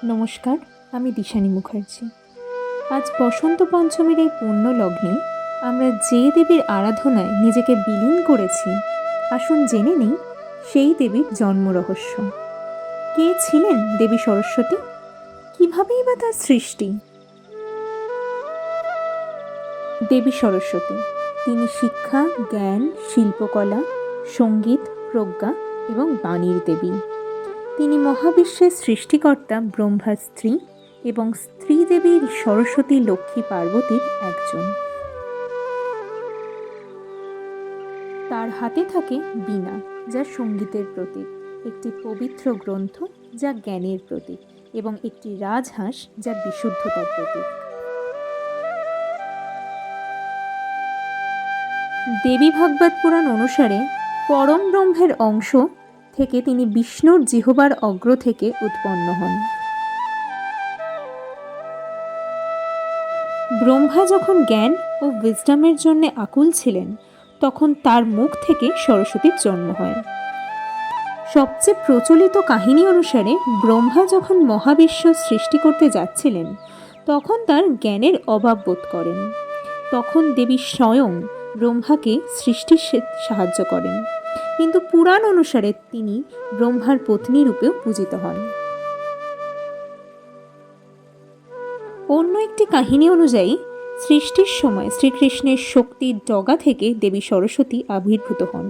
নমস্কার, আমি দিশানী মুখার্জি। আজ বসন্ত পঞ্চমীর এই পূর্ণ লগ্নে আমরা যে দেবীর আরাধনায় নিজেকে বিলীন করেছি, আসুন জেনে নিই সেই দেবীর জন্ম রহস্য। কে ছিলেন দেবী সরস্বতী? কীভাবেই বা তার সৃষ্টি? দেবী সরস্বতী, তিনি শিক্ষা, জ্ঞান, শিল্পকলা, সঙ্গীত, প্রজ্ঞা এবং বাণীর দেবী। তিনি মহাবিশ্বের সৃষ্টিকর্তা ব্রহ্মার স্ত্রী এবং স্ত্রী দেবীর সরস্বতী লক্ষ্মী পার্বতীর একজন। তার হাতে থাকে বীণা, যা সঙ্গীতের প্রতীক, একটি পবিত্র গ্রন্থ যা জ্ঞানের প্রতীক এবং একটি রাজহাঁস যা বিশুদ্ধতার প্রতীক। দেবী ভাগবত পুরাণ অনুসারে পরম ব্রহ্মের অংশ থেকে তিনি বিষ্ণুর জিহ্বার অগ্র থেকে উৎপন্ন হন। ব্রহ্মা যখন জ্ঞান ও উইজডমের জন্য আকুল ছিলেন, তখন তার মুখ থেকে সরস্বতীর জন্ম হয়। সবচেয়ে প্রচলিত কাহিনী অনুসারে ব্রহ্মা যখন মহাবিশ্ব সৃষ্টি করতে যাচ্ছিলেন, তখন তার জ্ঞানের অভাব বোধ করেন। তখন দেবী স্বয়ং ব্রহ্মাকে সৃষ্টির সাহায্য করেন, কিন্তু পুরাণ অনুসারে তিনি ব্রহ্মার পত্নী রূপেও পূজিত হন। অন্য একটি কাহিনী অনুযায়ী সৃষ্টির সময় শ্রীকৃষ্ণের শক্তির ডগা থেকে দেবী সরস্বতী আবির্ভূত হন।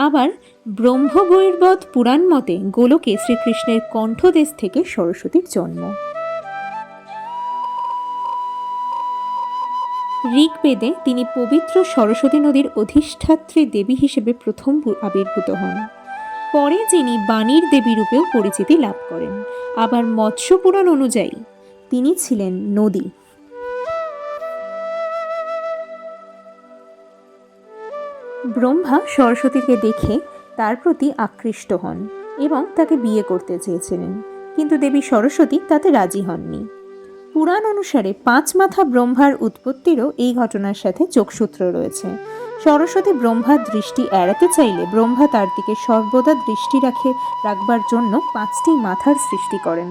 আবার ব্রহ্মবৈবর্ত পুরাণ মতে গোলকে শ্রীকৃষ্ণের কণ্ঠদেশ থেকে সরস্বতীর জন্ম। ঋগ্বেদে তিনি পবিত্র সরস্বতী নদীর অধিষ্ঠাত্রী দেবী হিসেবে প্রথম আবির্ভূত হন। পরে যিনি বাণীর দেবী রূপেও পরিচিতি লাভ করেন। আবার মৎস্য পুরাণ অনুযায়ী তিনি ছিলেন নদী। ব্রহ্মা সরস্বতীকে দেখে তার প্রতি আকৃষ্ট হন এবং তাকে বিয়ে করতে চেয়েছিলেন, কিন্তু দেবী সরস্বতী তাতে রাজি হননি। পুরাণ অনুসারে 5 মাথা ব্রহ্মার উৎপত্তিরও এই ঘটনার সাথে যোগসূত্র রয়েছে। সরস্বতী ব্রহ্মার দৃষ্টি এড়াতে চাইলে ব্রহ্মা তার দিকে সর্বদা দৃষ্টি রাখবার জন্য 5টি মাথার সৃষ্টি করেন।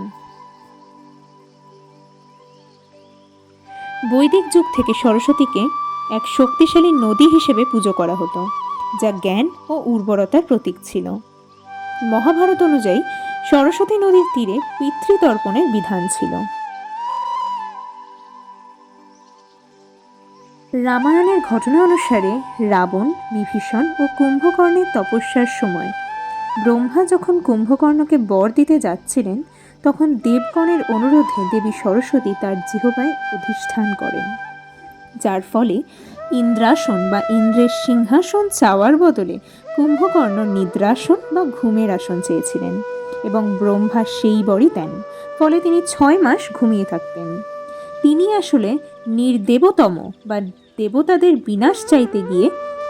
বৈদিক যুগ থেকে সরস্বতীকে এক শক্তিশালী নদী হিসেবে পুজো করা হতো, যা জ্ঞান ও উর্বরতার প্রতীক ছিল। মহাভারত অনুযায়ী সরস্বতী নদীর তীরে পিতৃতর্পণের বিধান ছিল। রামায়ণের ঘটনা অনুসারে রাবণ, বিভীষণ ও কুম্ভকর্ণের তপস্যার সময় ব্রহ্মা যখন কুম্ভকর্ণকে বর দিতে যাচ্ছিলেন, তখন দেবগণের অনুরোধে দেবী সরস্বতী তার জিহ্বায় অধিষ্ঠান করেন, যার ফলে ইন্দ্রাসন বা ইন্দ্রের সিংহাসন চাওয়ার বদলে কুম্ভকর্ণ নিদ্রাসন বা ঘুমের আসন চেয়েছিলেন এবং ব্রহ্মা সেই বরই দেন। ফলে তিনি 6 মাস ঘুমিয়ে থাকতেন। তিনি আসলে নির্দেবতম বা দেবতাদের বিনাশ চাইতে গিয়ে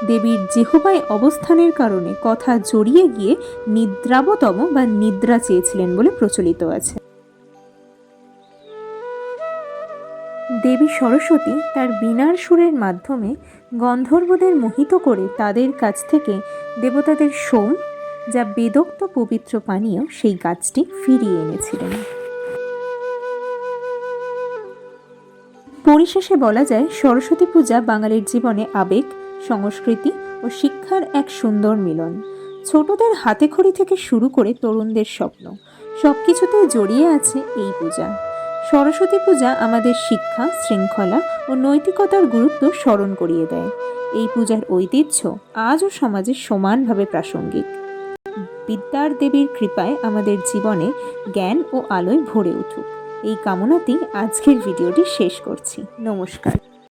দেবীর জিহ্বায় অবস্থানের কারণে কথা জড়িয়ে গিয়ে নিদ্রাবতম বা নিদ্রা চেয়েছিলেন বলে প্রচলিত আছে। দেবী সরস্বতী তার বীণার সুরের মাধ্যমে গন্ধর্বদের মোহিত করে তাদের কাছ থেকে দেবতাদের সোম, যা বেদোক্ত পবিত্র পানীয়, সেই গাছটি ফিরিয়ে এনেছিলেন। পরিশেষে বলা যায়, সরস্বতী পূজা বাঙালির জীবনে আবেগ, সংস্কৃতি ও শিক্ষার এক সুন্দর মিলন। ছোটদের হাতেখড়ি থেকে শুরু করে তরুণদের স্বপ্ন, সবকিছুতেই জড়িয়ে আছে এই পূজা। সরস্বতী পূজা আমাদের শিক্ষা, শৃঙ্খলা ও নৈতিকতার গুরুত্ব স্মরণ করিয়ে দেয়। এই পূজার ঐতিহ্য আজও সমাজে সমানভাবে প্রাসঙ্গিক। বিদ্যার দেবীর কৃপায় আমাদের জীবনে জ্ঞান ও আলোয় ভরে উঠুক, এই কামনাতেই আজকের ভিডিওটি শেষ করছি। নমস্কার।